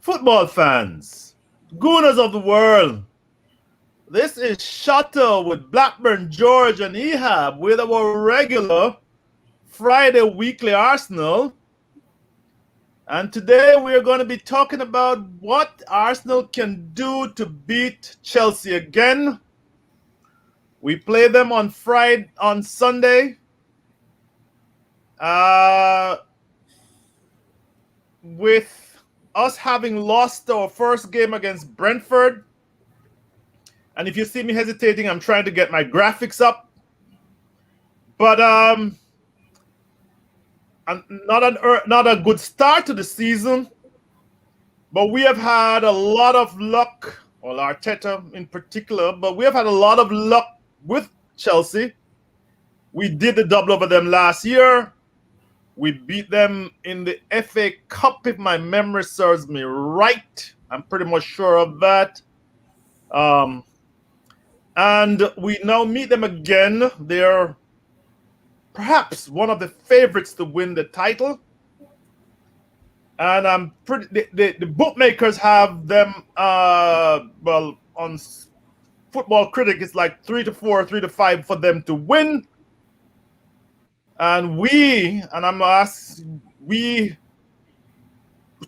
Football fans, Gooners of the world, this is Shutter with Blackburn, George, and Ehab with our regular Friday weekly Arsenal. And today we are going to be talking about what Arsenal can do to beat Chelsea again. We play them on Sunday. With us having lost our first game against Brentford. And if you see me hesitating, I'm trying to get my graphics up. But not a good start to the season. But we have had a lot of luck, or Arteta in particular, but we have had a lot of luck with Chelsea. We did the double over them last year. We beat them in the FA Cup, if my memory serves me right. I'm pretty much sure of that. And we now meet them again. They're perhaps one of the favorites to win the title. And I'm the bookmakers have them, on Football Critic, it's like 3-4, 3-5 for them to win. And I'm asking, we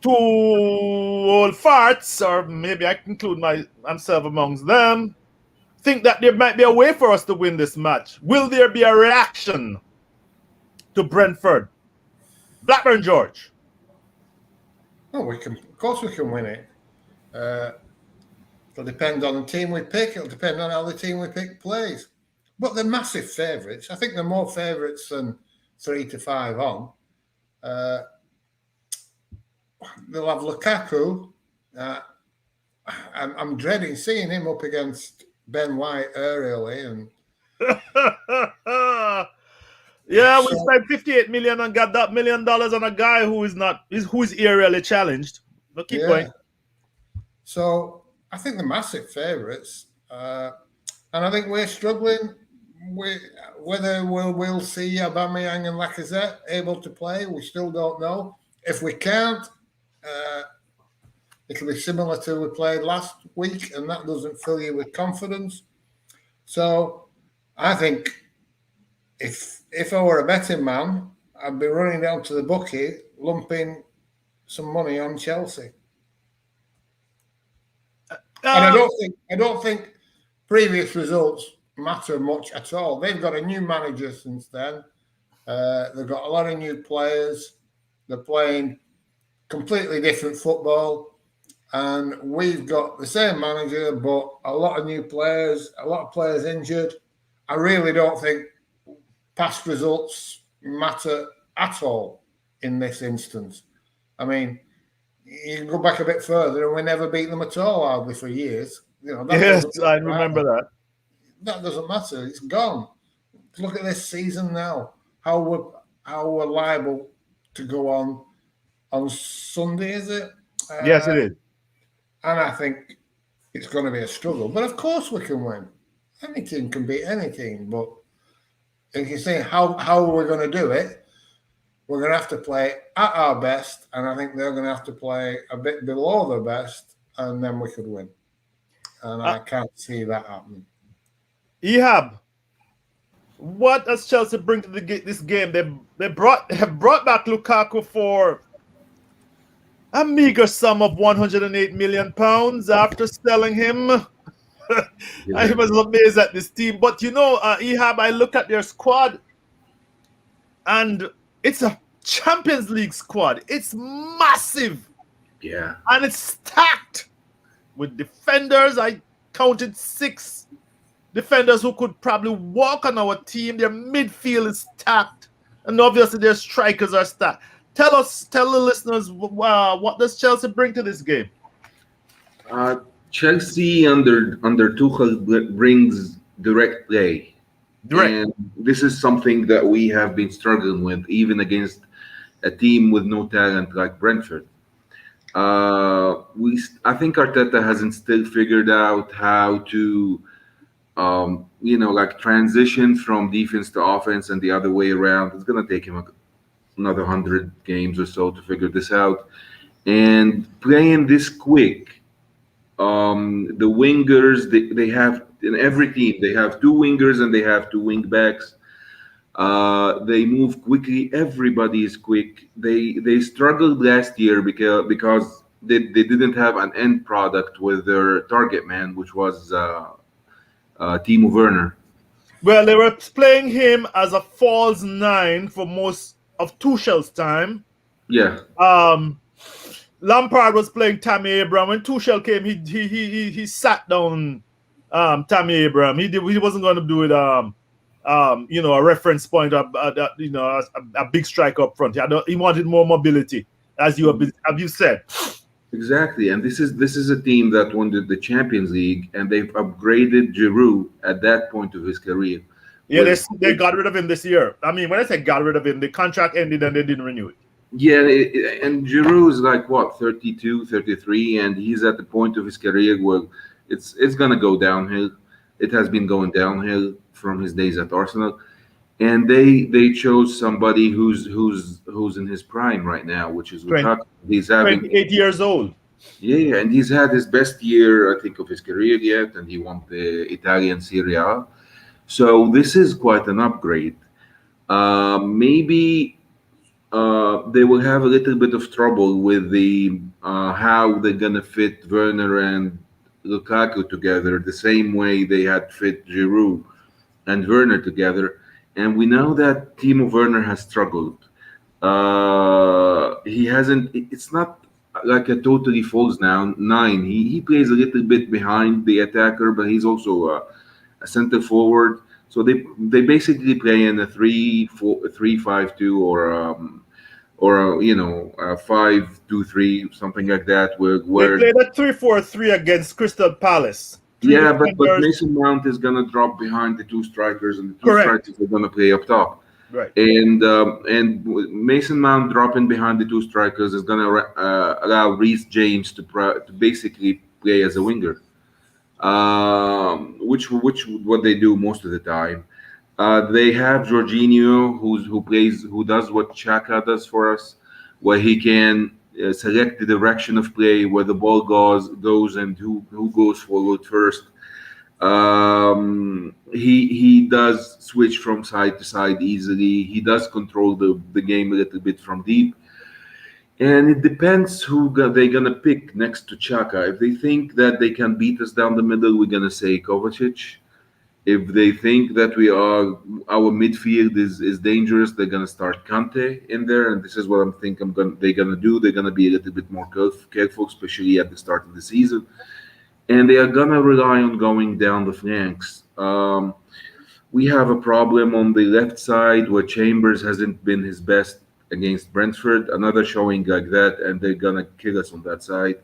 two old farts, or maybe I include myself amongst them, think that there might be a way for us to win this match. Will there be a reaction to Brentford? Blackburn, George. Oh, of course we can win it. It'll depend on the team we pick. It'll depend on how the team we pick plays. But they're massive favourites. I think they're more favourites than 3-5 on. They'll have Lukaku. I'm dreading seeing him up against Ben White early. And yeah, we spent 58 million and got that $1 million on a guy who is aerially challenged. But keep going. So I think they're massive favourites, and I think we're struggling. Whether we'll see Aubameyang and Lacazette able to play, we still don't know. If we can't, it'll be similar to we played last week, and that doesn't fill you with confidence. So I think if I were a betting man, I'd be running down to the bookie, lumping some money on Chelsea. And I don't think previous results matter much at all. They've got a new manager since then. They've got a lot of new players. They're playing completely different football. And we've got the same manager, but a lot of new players, a lot of players injured. I really don't think past results matter at all in this instance. I mean, you can go back a bit further and we never beat them at all, hardly, for years. Yes, I remember that. That doesn't matter. It's gone. Look at this season now. How we're liable to go on Sunday, is it? Yes, it is. And I think it's going to be a struggle. But of course we can win. Any team can beat any team. But if you say how we're going to do it, we're going to have to play at our best. And I think they're going to have to play a bit below their best. And then we could win. And I can't see that happening. Ehab, what does Chelsea bring to this game? They have brought back Lukaku for a meager sum of £108 million after selling him. I was amazed at this team. But Ehab, I look at their squad and it's a Champions League squad. It's massive. Yeah. And it's stacked with defenders. I counted 6 defenders who could probably walk on our team. Their midfield is stacked. And obviously their strikers are stacked. Tell the listeners, what does Chelsea bring to this game? Chelsea under Tuchel brings direct play. And this is something that we have been struggling with, even against a team with no talent like Brentford. I think Arteta hasn't still figured out how to, transition from defense to offense and the other way around. It's going to take him another 100 games or so to figure this out. and playing this quick. The wingers they have in every team they have two wingers and they have two wing backs. They move quickly. Everybody is quick. They struggled last year because they didn't have an end product with their target man, which was Timo Werner. Well, they were playing him as a false nine for most of Tuchel's time. Yeah, Um, Lampard was playing Tammy Abraham. When Tuchel came, he sat down Tammy Abraham. He wasn't going to do it. A reference point, a big strike up front. He wanted more mobility, as have you said. exactly. And this is a team that won the Champions League, and they've upgraded Giroud at that point of his career. Yeah, With they got rid of him this year. I mean, when I say got rid of him, the contract ended and they didn't renew it. Yeah, and Giroud is like what 32, 33, and he's at the point of his career where it's gonna go downhill. It has been going downhill from his days at Arsenal, and they chose somebody who's in his prime right now, which is 20, Lukaku. He's having 28 years old. yeah, and he's had his best year I think of his career yet, and he won the Italian Serie A. So this is quite an upgrade. Maybe they will have a little bit of trouble with the how they're gonna fit Werner and Lukaku together the same way they had fit Giroud and Werner together. And we know that Timo Werner has struggled. He hasn't. It's not like a totally falls down nine. He plays a little bit behind the attacker, but he's also a center forward. So they basically play in a 3-4-3-5-2 or a 5-2-3 something like that They where played a 3-4-3 against Crystal Palace. Three yeah, but defenders. Mason Mount is gonna drop behind the two strikers, and the two Correct. strikers are gonna play up top. Right. And Mason Mount dropping behind the two strikers is gonna allow Reece James to basically play as a winger, which what they do most of the time. They have Jorginho, who does what Chaka does for us, where he can select the direction of play, where the ball goes, and who goes forward first. He does switch from side to side easily. He does control the game a little bit from deep. And it depends they're gonna pick next to Chaka. If they think that they can beat us down the middle, we're gonna say Kovacic. If they think that our midfield is dangerous, they're gonna start Kante in there, and this is what they're gonna do. They're gonna be a little bit more careful, especially at the start of the season, and they are gonna rely on going down the flanks. We have a problem on the left side where Chambers hasn't been his best against Brentford. Another showing like that, and they're gonna kill us on that side.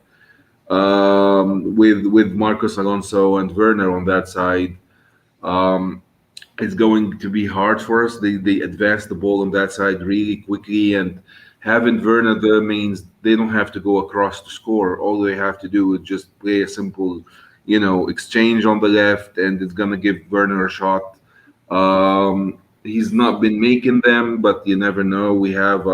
With Marcos Alonso and Werner on that side. Um, it's going to be hard for us. They advance the ball on that side really quickly, and having Werner there means they don't have to go across to score. All they have to do is just play a simple, exchange on the left, and it's gonna give Werner a shot. He's not been making them, but you never know. We have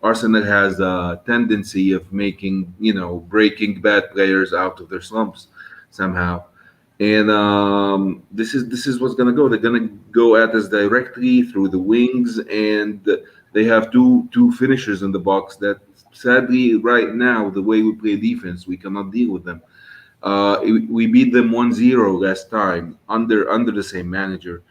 Arsenal has a tendency of breaking bad players out of their slumps somehow. And this is what's gonna go. They're gonna go at us directly through the wings, and they have two finishers in the box that sadly right now the way we play defense we cannot deal with them. We beat them 1-0 last time under the same manager.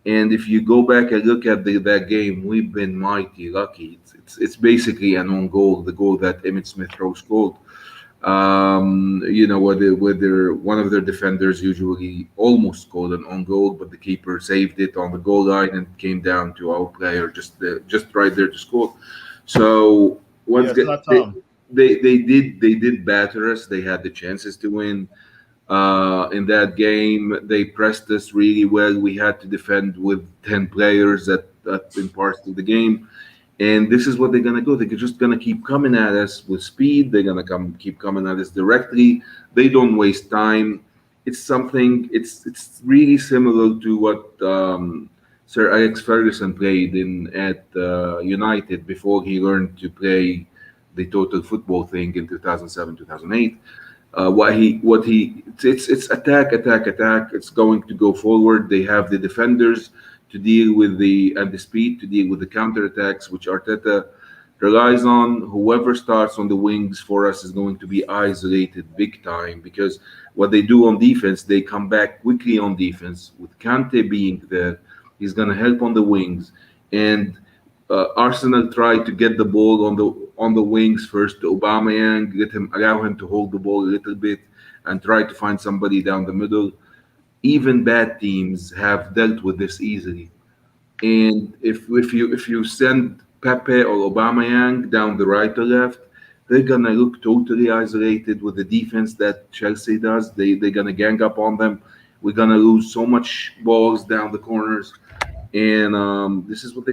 And if you go back and look at that game, we've been mighty lucky. It's basically an own goal, the goal that Emmitt Smith Rowe scored. Whether one of their defenders usually almost scored an own goal, but the keeper saved it on the goal line and came down to our player just right there to score. So Yes, that's they did batter us. They had the chances to win. In that game, they pressed us really well. We had to defend with 10 players in parts of the game. And this is what they're gonna go. They're just gonna keep coming at us with speed. They're gonna keep coming at us directly. They don't waste time. It's really similar to what Sir Alex Ferguson played at United before he learned to play the total football thing in 2007, 2008. It's attack. It's going to go forward. They have the defenders to deal with the speed to deal with the counter attacks, which Arteta relies on. Whoever starts on the wings for us is going to be isolated big time, because what they do on defense, they come back quickly on defense. With Kante being there, he's going to help on the wings. And Arsenal try to get the ball on the wings first to Aubameyang, allow him to hold the ball a little bit, and try to find somebody down the middle. Even bad teams have dealt with this easily. And if you send Pepe or Aubameyang down the right or left, they're gonna look totally isolated with the defense that Chelsea does. They're gonna gang up on them. We're gonna lose so much balls down the corners, and this is what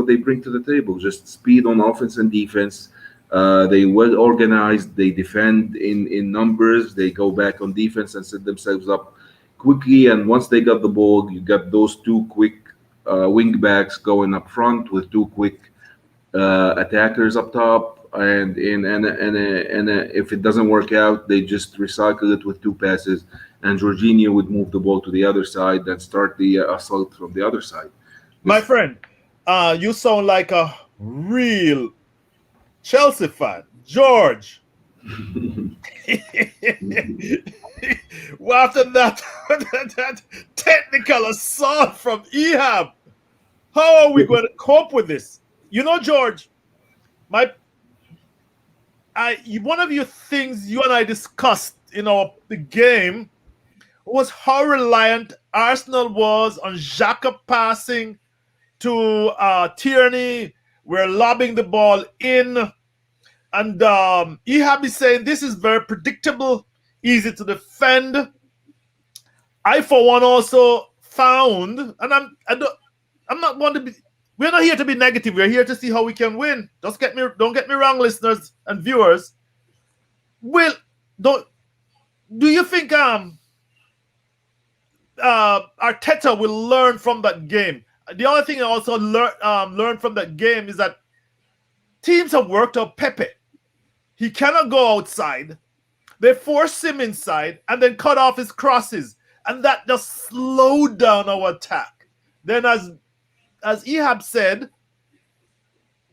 they bring to the table: just speed on offense and defense. They well organized. They defend in numbers. They go back on defense and set themselves up quickly. And once they got the ball, you got those two quick wing backs going up front with two quick attackers up top. And if it doesn't work out, they just recycle it with two passes, and Jorginho would move the ball to the other side and start the assault from the other side. My friend, you sound like a real Chelsea fan, George. Well, after that, that technical assault from Ehab, how are we going to cope with this? You know, George, one of your things you and I discussed in the game was how reliant Arsenal was on Xhaka passing to Tierney. We're lobbing the ball in. And Ehab is saying this is very predictable, easy to defend. I, for one, also found, and I'm not going to be. We're not here to be negative. We're here to see how we can win. Don't get me wrong, listeners and viewers. Do you think Arteta will learn from that game? The other thing I also learned from that game is that teams have worked out Pepe. He cannot go outside. They force him inside and then cut off his crosses, and that just slowed down our attack. Then, as Ehab said,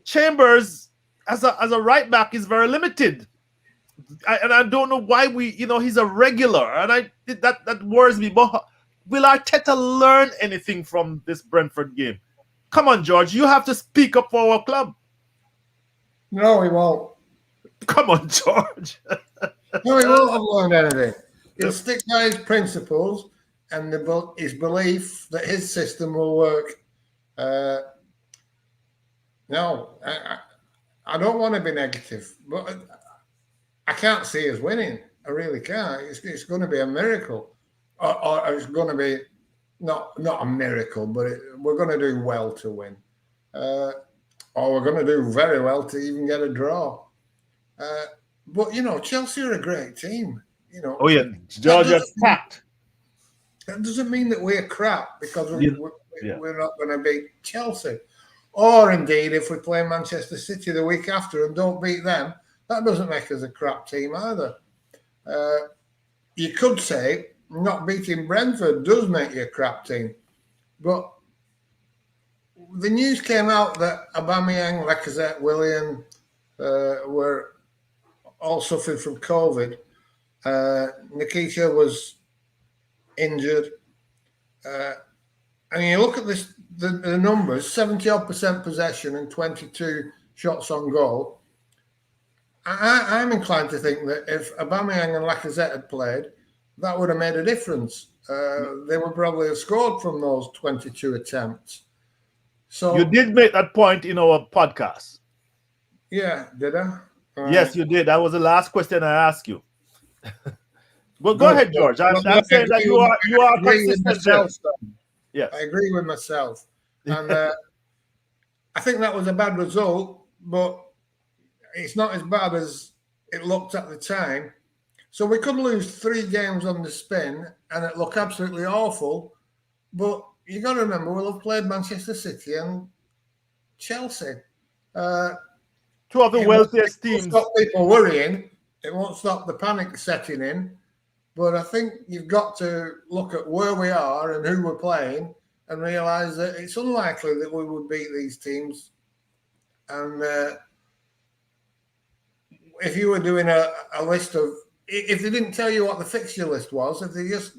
Chambers as a right back is very limited, and I don't know why he's a regular, and that worries me. But will Arteta learn anything from this Brentford game? Come on, George, you have to speak up for our club. No, he won't. Come on, George. No, he won't have learned anything. He'll stick by his principles and his belief that his system will work. No, I don't want to be negative, but I can't see us winning. I really can't. It's going to be a miracle, or it's going to be not a miracle, but we're going to do well to win, or we're going to do very well to even get a draw. But Chelsea are a great team. Oh yeah, Georgia packed. That doesn't mean that we're crap because we're not going to beat Chelsea. Or indeed, if we play Manchester City the week after and don't beat them, that doesn't make us a crap team either. You could say not beating Brentford does make you a crap team. But the news came out that Aubameyang, Lacazette, Willian were all suffering from COVID. Nikita was injured. And you look at the numbers, 70% possession and 22 shots on goal. I'm inclined to think that if Aubameyang and Lacazette had played, that would have made a difference. They would probably have scored from those 22 attempts. So you did make that point in our podcast. Yeah, did I? Yes, you did. That was the last question I asked you. Well, go ahead, George. I'm saying that you are consistent. Yes. I agree with myself. And I think that was a bad result, but it's not as bad as it looked at the time. So we could lose 3 games on the spin and it looked absolutely awful. But you got to remember, we'll have played Manchester City and Chelsea. two of the wealthiest It won't teams. stop people worrying. It won't stop the panic setting in. But I think you've got to look at where we are and who we're playing and realise that it's unlikely that we would beat these teams. And if you were doing a list of, if they didn't tell you what the fixture list was, if they just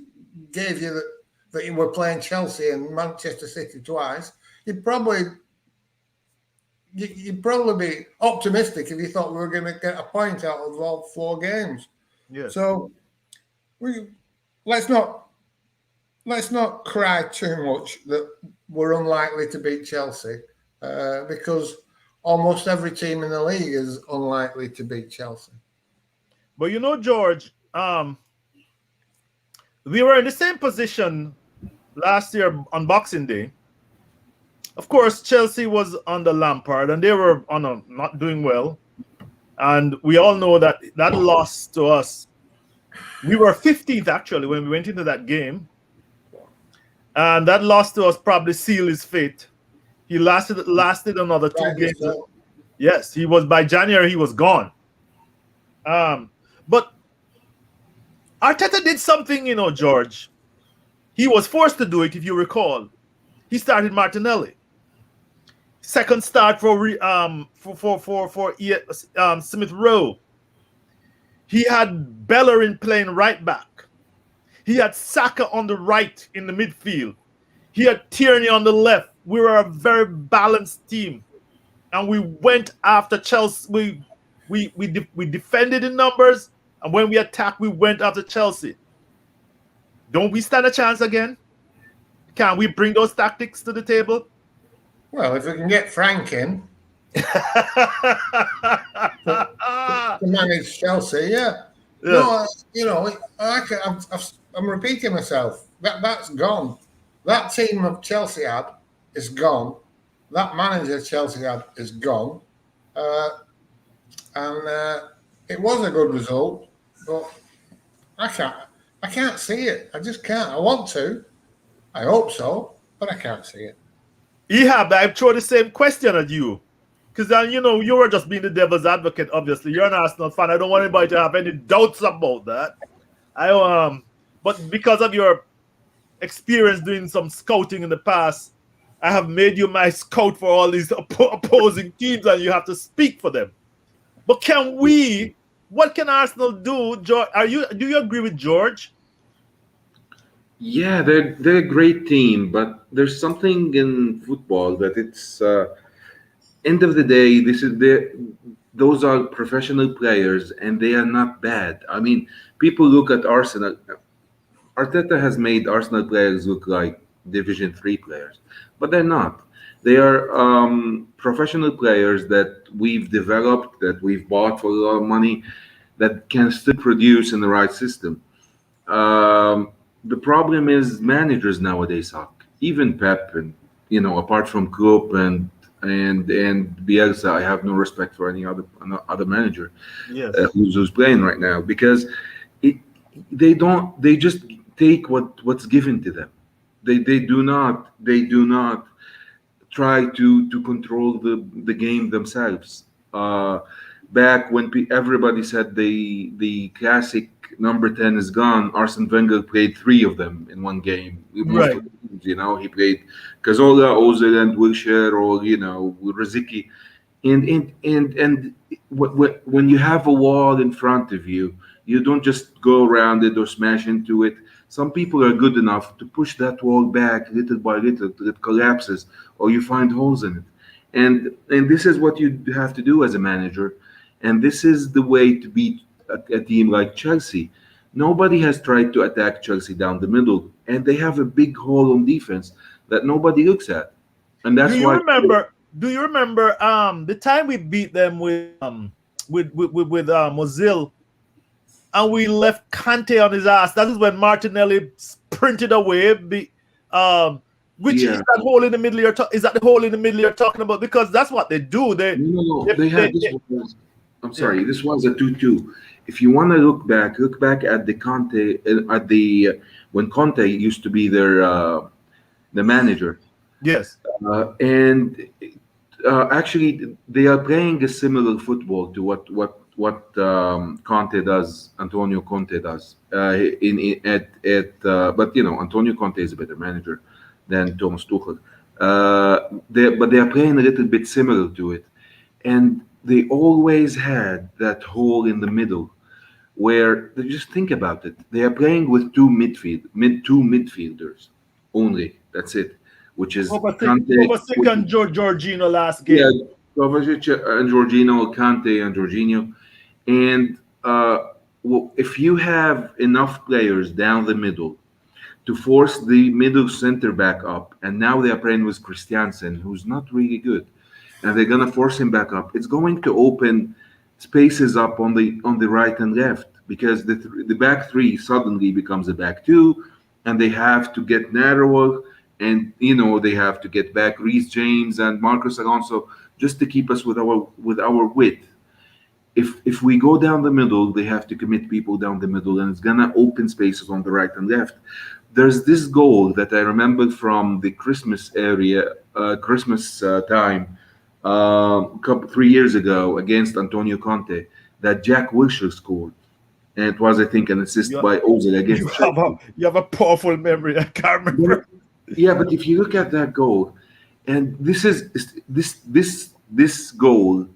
gave you that you were playing Chelsea and Manchester City twice, you'd probably be optimistic if you thought we were going to get a point out of all 4 games. Yes. So let's not cry too much that we're unlikely to beat Chelsea because almost every team in the league is unlikely to beat Chelsea. But you know, George, we were in the same position last year on Boxing Day. Of course, Chelsea was under Lampard, and they were not doing well. And we all know that loss to us. We were 15th, actually, when we went into that game. And that loss to us probably sealed his fate. He lasted another 2 games. So. Yes, he was, by January, he was gone. But Arteta did something, George. He was forced to do it, if you recall. He started Martinelli. Second start for Smith Rowe. He had Bellerin playing right back. He had Saka on the right in the midfield. He had Tierney on the left. We were a very balanced team, and we went after Chelsea. We defended in numbers, and when we attacked, we went after Chelsea. Don't we stand a chance again? Can we bring those tactics to the table? Well, if we can get Frank in to manage Chelsea, yeah. No, I'm repeating myself. That's gone. That team of Chelsea had is gone. That manager Chelsea had is gone. And it was a good result, but I can't see it. I just can't. I want to. I hope so, but I can't see it. Ehab, I throw the same question at you. Because then, you were just being the devil's advocate, obviously. You're an Arsenal fan. I don't want anybody to have any doubts about that. But because of your experience doing some scouting in the past, I have made you my scout for all these opposing teams, and you have to speak for them. But what can Arsenal do? George, do you agree with George? Yeah, they're a great team, but there's something in football that it's end of the day. Those are professional players, and they are not bad. I mean, people look at Arsenal. Arteta has made Arsenal players look like Division 3 players, but they're not. They are professional players that we've developed, that we've bought for a lot of money, that can still produce in the right system. The problem is managers nowadays suck. Even Pep, and apart from Klopp and Bielsa, I have no respect for any other manager Yes. who's playing right now, because they just take what's given to them. They do not try to control the game themselves. Back when everybody said the classic number 10 is gone, Arsene Wenger played 3 of them in one game. Right. Of the games, he played Cazorla, Ozil, and Wilshere, or Rosicky. And when you have a wall in front of you, you don't just go around it or smash into it. Some people are good enough to push that wall back little by little till it collapses, or you find holes in it. And this is what you have to do as a manager. And this is the way to beat a team like Chelsea. Nobody has tried to attack Chelsea down the middle, and they have a big hole on defense that nobody looks at. And that's Do you why. remember the time we beat them with Mozil, and we left Kante on his ass? That is when Martinelli sprinted away. Which is that hole in the middle is that the hole in the middle you're talking about? Because that's what they do. They had this. I'm sorry, this was a 2-2. If you want to look back at the Conte when Conte used to be their the manager. Yes. And Actually, they are playing a similar football to what Conte does. Antonio Conte does. In at But Antonio Conte is a better manager than Thomas Tuchel. But they are playing a little bit similar to it, and they always had that hole in the middle where just think about it. They are playing with two midfielders only. That's it, which is Kante. Kovacic and Jorginho last Yeah, game. Kovacic and Jorginho, Kante and Jorginho, and if you have enough players down the middle to force the middle center back up, and now they are playing with Christiansen, who's not really good, and they're gonna force him back up. It's going to open spaces up on the right and left because the back three suddenly becomes a back two, and they have to get narrower, and they have to get back Reece James and Marcus Alonso just to keep us with our width. If we go down the middle, they have to commit people down the middle, and it's gonna open spaces on the right and left. There's this goal that I remember from the Christmas time, couple 3 years ago against Antonio Conte that Jack Wilshere scored, and it was I think an assist You, by Ozil against Chelsea. you have a powerful memory. I can't remember. Yeah, but if you look at that goal, and this goal,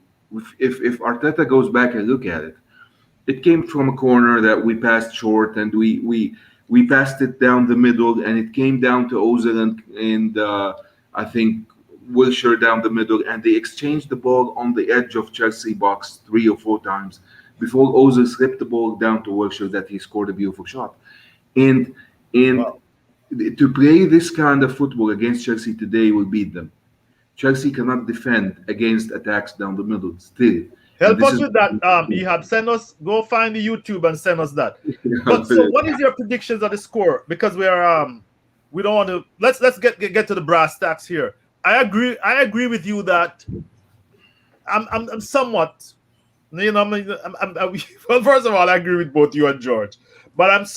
if Arteta goes back and look at it, it came from a corner that we passed short, and we passed it down the middle, and it came down to Ozil and I think Wilshere down the middle, and they exchanged the ball on the edge of Chelsea box 3 or 4 times before Ozil slipped the ball down to Wilshere that he scored a beautiful shot. And Wow. to play this kind of football against Chelsea today will beat them. Chelsea cannot defend against attacks down the middle still. And Help this us is with that, Ehab. Go find the YouTube and send us that. But so, what is your predictions of the score? Because we don't want to. Let's get to the brass tacks here. I agree with you that I'm somewhat. Well, first of all, I agree with both you and George, but I'm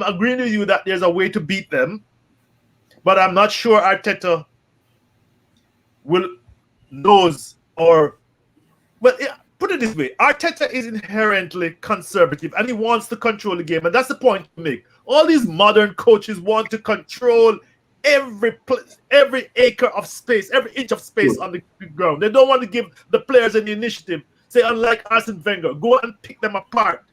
agreeing with you that there's a way to beat them, but I'm not sure Arteta will knows or. But put it this way: Arteta is inherently conservative, and he wants to control the game, and that's the point to make. All these modern coaches want to control every acre of space, every inch of space on the ground. They don't want to give the players any initiative. Say, unlike Arsene Wenger, go and pick them apart.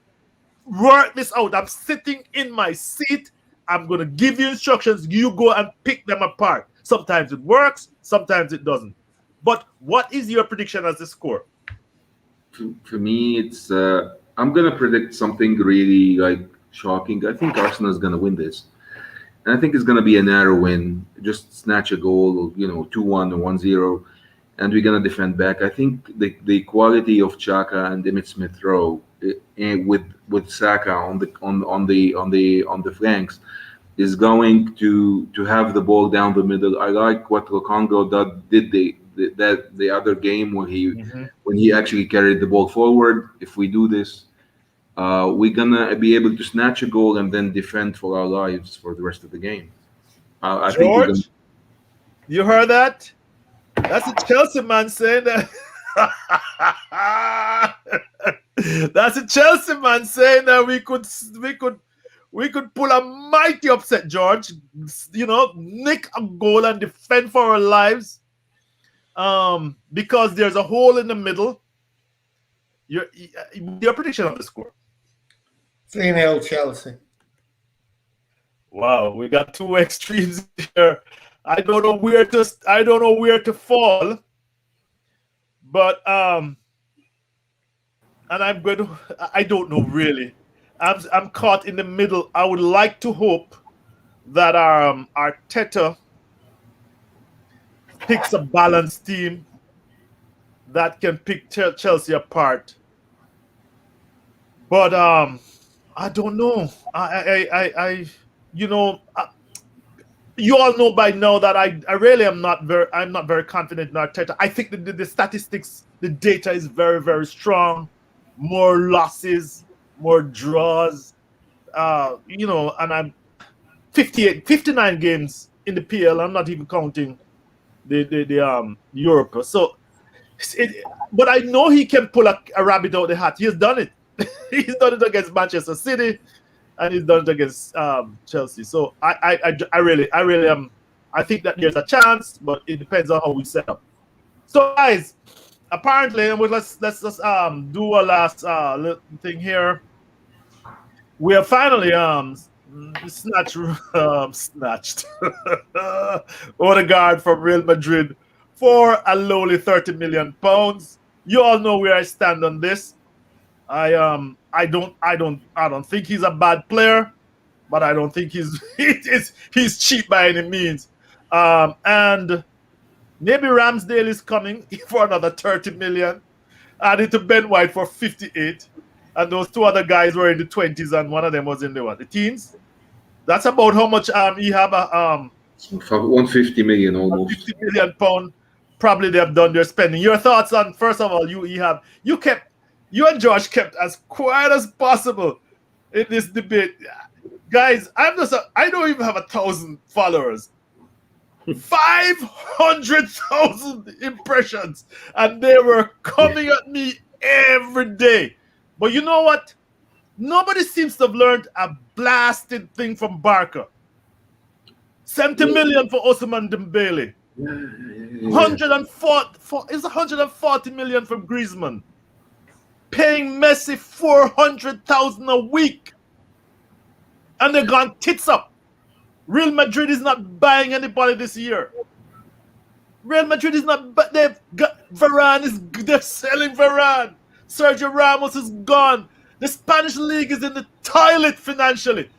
Work this out. I'm sitting in my seat. I'm going to give you instructions. You go and pick them apart. Sometimes it works, sometimes it doesn't. But what is your prediction as the score? For me, it's I'm gonna predict something really like shocking. I think Arsenal is gonna win this, and I think it's gonna be a narrow win. Just snatch a goal, 2-1 or 1-0, and we're gonna defend back. I think the quality of Xhaka and Emmitt Smith Rowe, with Saka on the flanks, is going to have the ball down the middle. I like what Lokongo did the other game when he actually carried the ball forward. If we do this, we're gonna be able to snatch a goal and then defend for our lives for the rest of the game. I think we're gonna. George, you heard that? That's a Chelsea man saying that. That's a Chelsea man saying that we could pull a mighty upset, George. Nick a goal and defend for our lives. Because there's a hole in the middle. Your prediction on the score? 3-0 Chelsea. Wow, we got two extremes here. I don't know where to fall. But and I don't know really. I'm caught in the middle. I would like to hope that Arteta picks a balanced team that can pick Chelsea apart. But I don't know. You all know by now that I really am not very confident in Arteta. I think the statistics, the data is very, very strong. More losses, more draws. And I'm 59 games in the PL. I'm not even counting the Europa. So But I know he can pull a rabbit out of the hat. He has done it. He's done it against Manchester City, and he's done it against Chelsea. So I really am. I think that there's a chance, but it depends on how we set up. So guys, apparently, and let's just do a last little thing here. We have finally snatched Odegaard from Real Madrid for a lowly £30 million. You all know where I stand on this. I don't think he's a bad player, but I don't think he's cheap by any means. And maybe Ramsdale is coming for another 30 million. Added to Ben White for 58. And those two other guys were in the 20s, and one of them was in the teens. That's about how much he have 150 million almost. £50 million. Probably they have done their spending. Your thoughts on, first of all, you and Josh kept as quiet as possible in this debate. Guys, I don't even have 1,000 followers. 500,000 impressions, and they were coming at me every day. But you know what? Nobody seems to have learned a blasted thing from Barca. 70 million for Ousmane Dembele. 140 million from Griezmann. Paying Messi 400,000 a week. And they're gone tits up. Real Madrid is not buying anybody this year. Real Madrid is not, but they've got Varane, they're selling Varane. Sergio Ramos is gone. The Spanish league is in the toilet financially.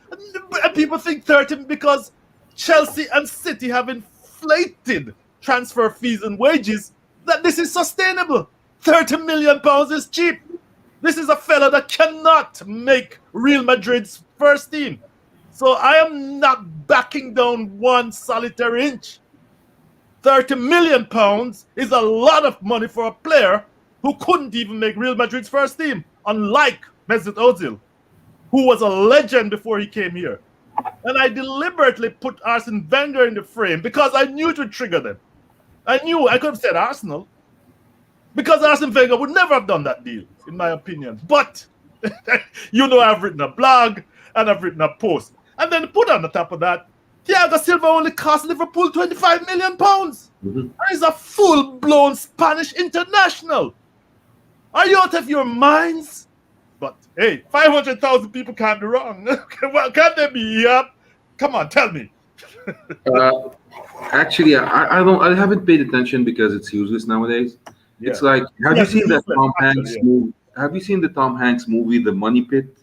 And people think 30 because Chelsea and City have inflated transfer fees and wages that this is sustainable. £30 million is cheap. This is a fella that cannot make Real Madrid's first team. So I am not backing down one solitary inch. £30 million is a lot of money for a player who couldn't even make Real Madrid's first team, unlike Mesut Ozil, who was a legend before he came here. And I deliberately put Arsene Wenger in the frame because I knew it would trigger them. I could have said Arsenal, because Arsene Wenger would never have done that deal, in my opinion. But, I've written a blog and I've written a post. And then put on the top of that, Thiago Silva only cost Liverpool £25 million. And he's a full-blown Spanish international. Are you out of your minds? But hey, 500,000 people can't be wrong. Well, can't they be? Come on, tell me. Actually, I haven't paid attention because it's useless nowadays. Yeah. It's like, have you seen the Tom Hanks movie, The Money Pit?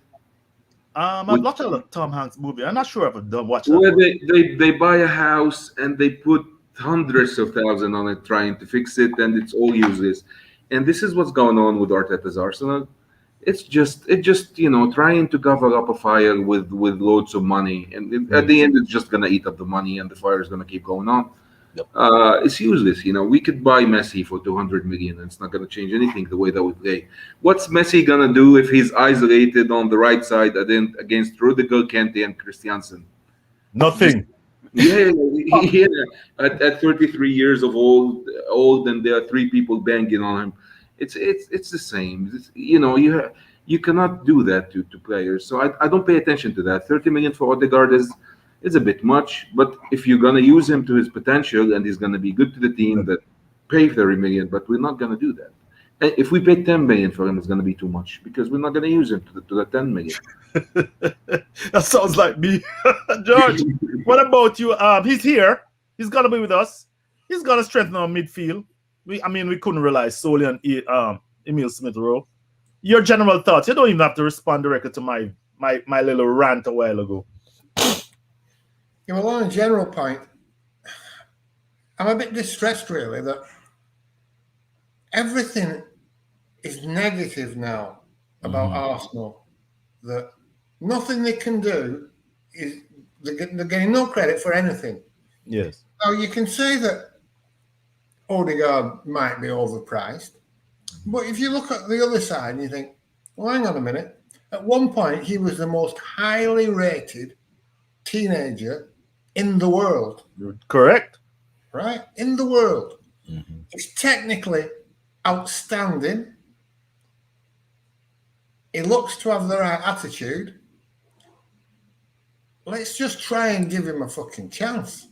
I've watched a Tom Hanks movie. I'm not sure if I've watched it. Where they buy a house and they put hundreds of thousands on it trying to fix it, and it's all useless. And this is what's going on with Arteta's Arsenal. It's just trying to cover up a fire with loads of money, and at the end it's just gonna eat up the money, and the fire is gonna keep going on. Yep. It's useless. We could buy Messi for 200 million, and it's not gonna change anything the way that we play. What's Messi gonna do if he's isolated on the right side against Rudiger, Kante, and Christiansen? Nothing. Yeah. At 33 years of old, and there are three people banging on him. It's the same. You cannot do that to players. So I don't pay attention to that. 30 million for Odegaard is a bit much. But if you're gonna use him to his potential and he's gonna be good to the team, that pay 30 million. But we're not gonna do that. And if we pay 10 million for him, it's gonna be too much because we're not gonna use him to the 10 million. That sounds like me, George. What about you? He's here. He's gonna be with us. He's gonna strengthen our midfield. We couldn't rely solely on Emil Smith-Rowe. Your general thoughts. You don't even have to respond directly to my little rant a while ago. Yeah, well, on a general point, I'm a bit distressed, really, that everything is negative now about Arsenal. That nothing they can do is they're getting no credit for anything. Yes. Now you can say that Odegaard might be overpriced, but if you look at the other side and you think, well, hang on a minute. At one point, he was the most highly rated teenager in the world. Correct. Right? In the world. Mm-hmm. He's technically outstanding. He looks to have the right attitude. Let's just try and give him a fucking chance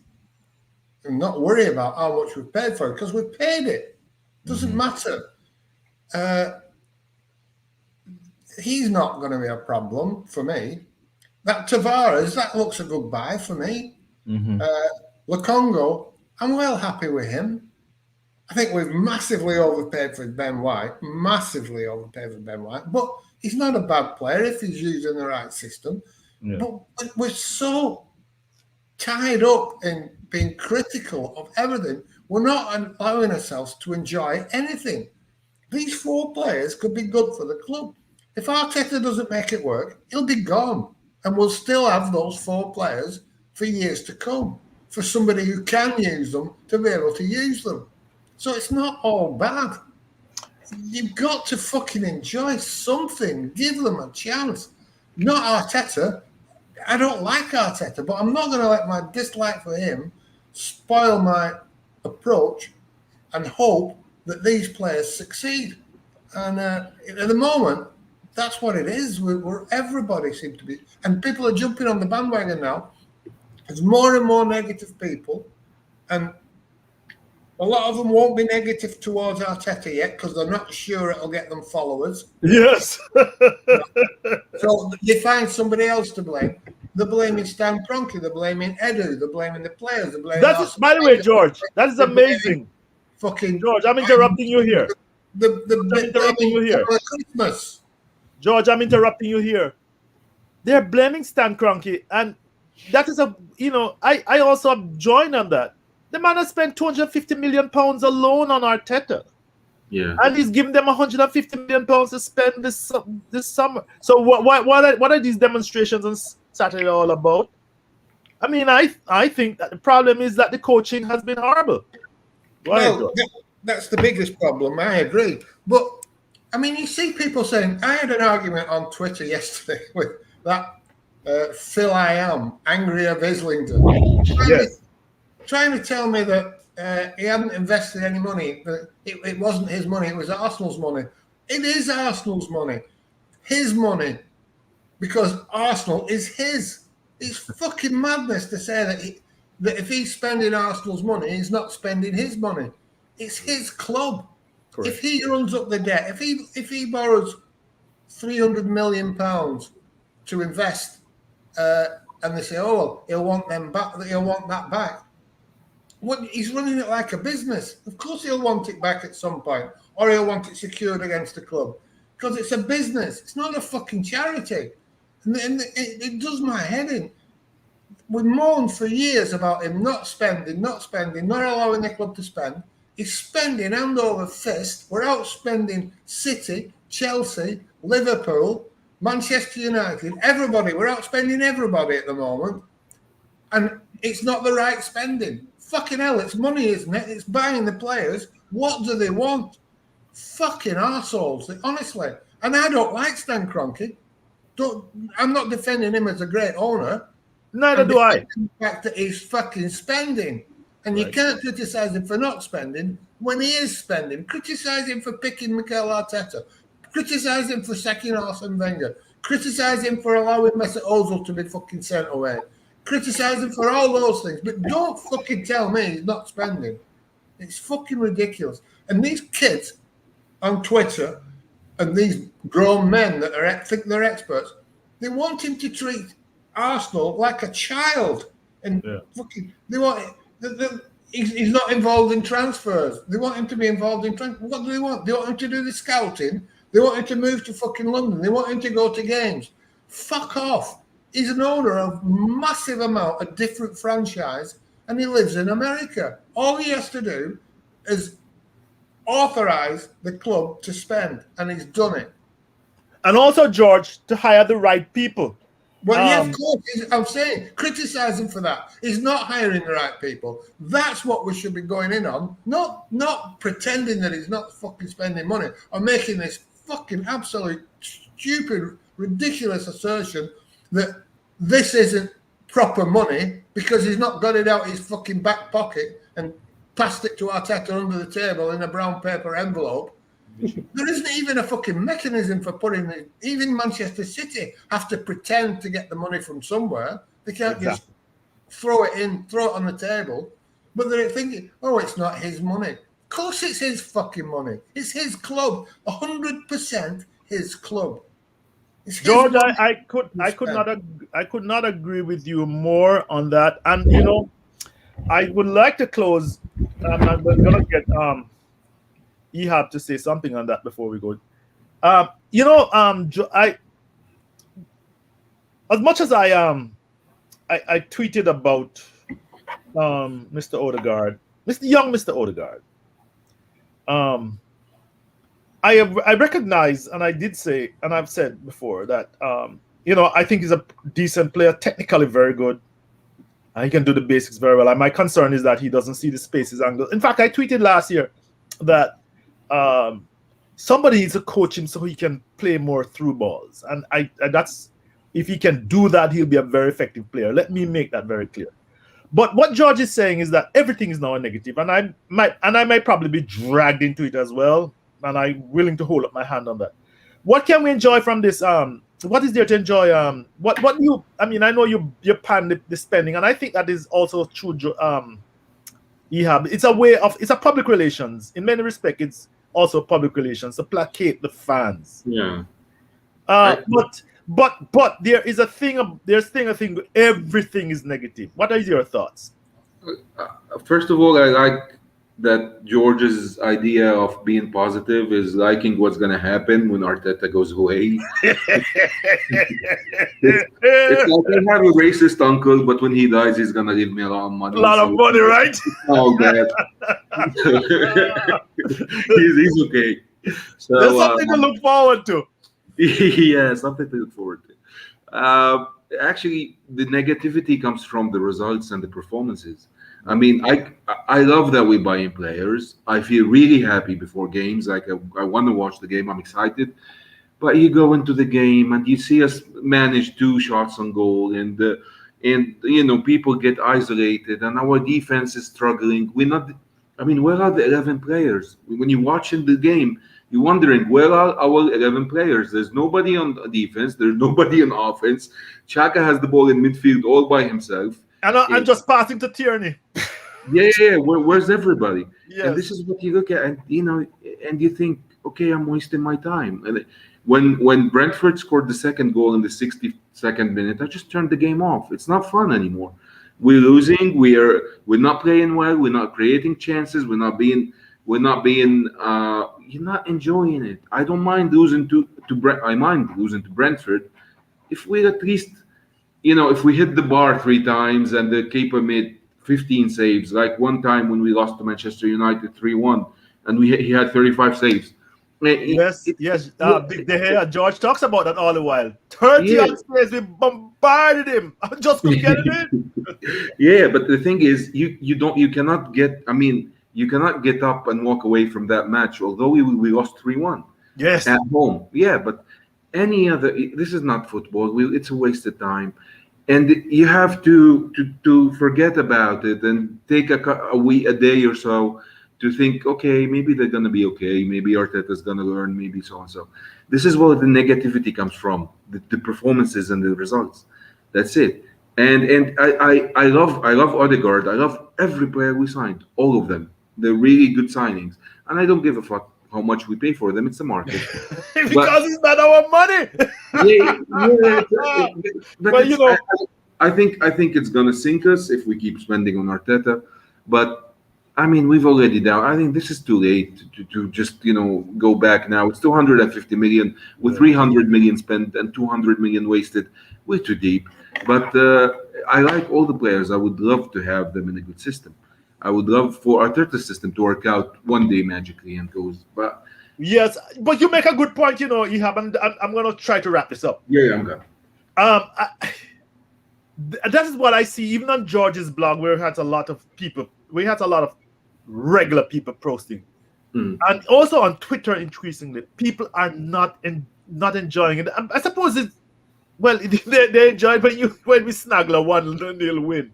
and not worry about how much we've paid for it, because we've paid it. Doesn't matter. He's not going to be a problem for me. That Tavares, that looks a good buy for me. Lukongo, I'm well happy with him. I think we've massively overpaid for Ben White, but he's not a bad player if he's using the right system. Yeah. But we're so tied up in being critical of everything. We're not allowing ourselves to enjoy anything. These 4 players could be good for the club. If Arteta doesn't make it work, he'll be gone. And we'll still have those 4 players for years to come, for somebody who can use them to be able to use them. So it's not all bad. You've got to fucking enjoy something. Give them a chance. Not Arteta. I don't like Arteta, but I'm not going to let my dislike for him spoil my approach and hope that these players succeed. And at the moment, that's what it is. We're everybody seems to be, and people are jumping on the bandwagon now. There's more and more negative people, and a lot of them won't be negative towards Arteta yet because they're not sure it'll get them followers. Yes. So they find somebody else to blame. They're blaming Stan Kroenke. They're blaming Edu. They're blaming the players. They're blaming. That's by the way, George. That is amazing. Fucking George, I'm interrupting you here. I'm interrupting you here. Christmas. George, I'm interrupting you here. They're blaming Stan Kroenke, and that is I also join on that. The man has spent £250 million alone on Arteta. Yeah. And he's giving them £150 million to spend this summer. So what are these demonstrations on Saturday all about? I mean, I think that the problem is that the coaching has been horrible. That's the biggest problem. I agree. But, I mean, you see people saying, I had an argument on Twitter yesterday with that Phil I Am, angry of Islington. Yes. Trying to tell me that he hadn't invested any money, that it wasn't his money, it was Arsenal's money. It is Arsenal's money. His money. Because Arsenal is his. It's fucking madness to say that if he's spending Arsenal's money, he's not spending his money. It's his club. Correct. If he runs up the debt, if he borrows £300 million to invest, and they say, oh, well, he'll want that back. He's running it like a business. Of course he'll want it back at some point, or he'll want it secured against the club, because it's a business. It's not a fucking charity. And it does my head in. We moaned for years about him not spending, not allowing the club to spend. He's spending hand over fist. We're outspending City, Chelsea, Liverpool, Manchester United, everybody. We're outspending everybody at the moment. And it's not the right spending. Fucking hell, it's money, isn't it? It's buying the players. What do they want? Fucking arseholes, honestly. And I don't like Stan Kroenke. I'm not defending him as a great owner. Neither do I. The fact that he's fucking spending. And you can't criticise him for not spending when he is spending. Criticise him for picking Mikel Arteta. Criticise him for sacking Arsene Wenger. Criticise him for allowing Mesut Ozil to be fucking sent away. Criticise him for all those things. But don't fucking tell me he's not spending. It's fucking ridiculous. And these kids on Twitter and these grown men that think they're experts, they want him to treat Arsenal like a child. And fucking, they want he's not involved in transfers. They want him to be involved in transfers. What do they want? They want him to do the scouting. They want him to move to fucking London. They want him to go to games. Fuck off. He's an owner of massive amount of different franchise, and he lives in America. All he has to do is authorize the club to spend, and he's done it. And also, George, to hire the right people. Well, yeah, of course. I'm saying, criticize him for that. He's not hiring the right people. That's what we should be going in on. Not pretending that he's not fucking spending money or making this fucking absolute stupid, ridiculous assertion that this isn't proper money because he's not got it out his fucking back pocket and passed it to Arteta under the table in a brown paper envelope There isn't even a fucking mechanism for putting it. Even Manchester City have to pretend to get the money from somewhere. They can't just throw it on the table. But they're thinking, oh, it's not his money. Of course it's his fucking money. It's his club. 100% his club. George, I could not agree with you more on that. And you know, I would like to close. I'm gonna get Ehab to say something on that before we go. You know, I as much as I tweeted about Mr. Odegaard, Mr. Odegaard. I recognize, and I did say, and I've said before that you know, I think he's a decent player, technically very good. And he can do the basics very well. And my concern is that he doesn't see the spaces angle. In fact, I tweeted last year that somebody needs to coach him so he can play more through balls. And that's, if he can do that, he'll be a very effective player. Let me make that very clear. But what George is saying is that everything is now a negative, and I might probably be dragged into it as well. And I'm willing to hold up my hand on that. What can we enjoy from this? What is there to enjoy? What you? I mean, I know you pan the spending, and I think that is also true. Ehab, it's a way of, it's a public relations. In many respects, it's also public relations to placate the fans. Yeah. But there is a thing. Everything is negative. What are your thoughts? First of all, I like that George's idea of being positive is liking what's going to happen when Arteta goes away. It's like I have a racist uncle, but when he dies, he's going to leave me a lot of money. A lot of money, right? Oh, bad. he's okay. So, there's something to look forward to. Yeah, something to look forward to. Actually, the negativity comes from the results and the performances. I mean, I love that we buy in players. I feel really happy before games. Like I want to watch the game. I'm excited. But you go into the game and you see us manage 2 shots on goal, and you know, people get isolated, and our defense is struggling. Where are the 11 players? When you're watching the game, you're wondering, where are our 11 players? There's nobody on defense. There's nobody on offense. Xhaka has the ball in midfield all by himself. And I'm just passing to Tierney. Yeah. Where's everybody? Yes. And this is what you look at, and you know, and you think, okay, I'm wasting my time. And when Brentford scored the second goal in the 62nd minute, I just turned the game off. It's not fun anymore. We're losing. We're not playing well. We're not creating chances. You're not enjoying it. I don't mind losing to I mind losing to Brentford if we at least, you know, if we hit the bar 3 times and the keeper made 15 saves, like one time when we lost to Manchester United 3-1, and he had 35 saves. Yes. George talks about that all the while. 30 on saves, we bombarded him. I just couldn't get it in. Yeah, but the thing is, you cannot get up and walk away from that match, although we lost 3-1. Yes. At home. Yeah, but this is not football. It's a waste of time. And you have to forget about it and take a day or so to think, okay, maybe they're going to be okay. Maybe Arteta's going to learn, maybe so and so. This is where the negativity comes from, the performances and the results. That's it. And I love Odegaard. I love every player we signed, all of them. They're really good signings. And I don't give a fuck how much we pay for them. It's the market. Because it's not our money. But you know, I think it's gonna sink us if we keep spending on Arteta. But I mean, we've already down. I think this is too late to just, you know, go back now. It's 250 million with 300 million spent and 200 million wasted. We're too deep. But I like all the players. I would love to have them in a good system. I would love for Arteta's system to work out one day magically and goes. But yes, but you make a good point, you know, Ehab, and I'm going to try to wrap this up. Yeah, I'm good. That is what I see, even on George's blog, where we had a lot of regular people posting, and also on Twitter. Increasingly, people are not enjoying it. I suppose it's, well, they enjoy it when we snaggle a 1-0 win.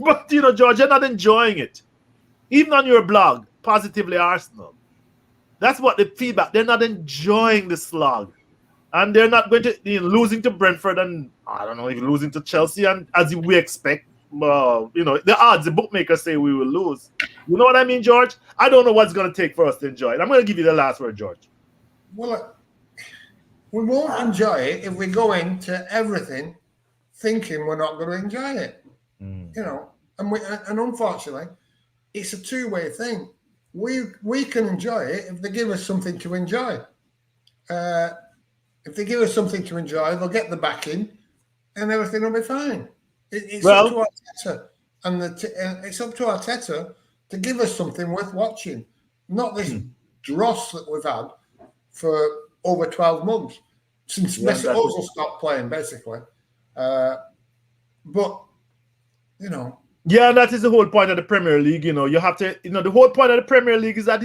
But you know, George, you're not enjoying it. Even on your blog, Positively Arsenal, That's what the feedback. They're not enjoying the slog. And they're not going to losing to Brentford and I don't know, even losing to Chelsea. And as we expect, the odds, the bookmakers say we will lose. You know what I mean, George? I don't know what's going to take for us to enjoy it. I'm going to give you the last word, George. Well, we won't enjoy it if we go into everything thinking we're not going to enjoy it. And unfortunately, it's a two-way thing. We can enjoy it if they give us something to enjoy. If they give us something to enjoy, they'll get the backing, and everything will be fine. It's up to Arteta, and it's up to Arteta to give us something worth watching, not this dross that we've had for over 12 months since Mesut Ozil stopped playing, basically. But yeah, that is the whole point of the Premier League. You have to, the whole point of the Premier League is that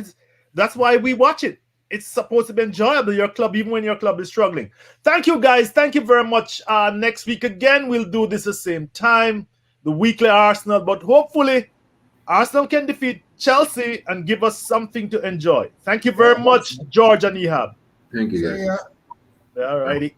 that's why we watch it. It's supposed to be enjoyable, your club, even when your club is struggling. Thank you, guys. Thank you very much. Next week, again, we'll do this the same time, the weekly Arsenal. But hopefully, Arsenal can defeat Chelsea and give us something to enjoy. Thank you very much, George and Ehab. Thank you, guys. Yeah. All righty.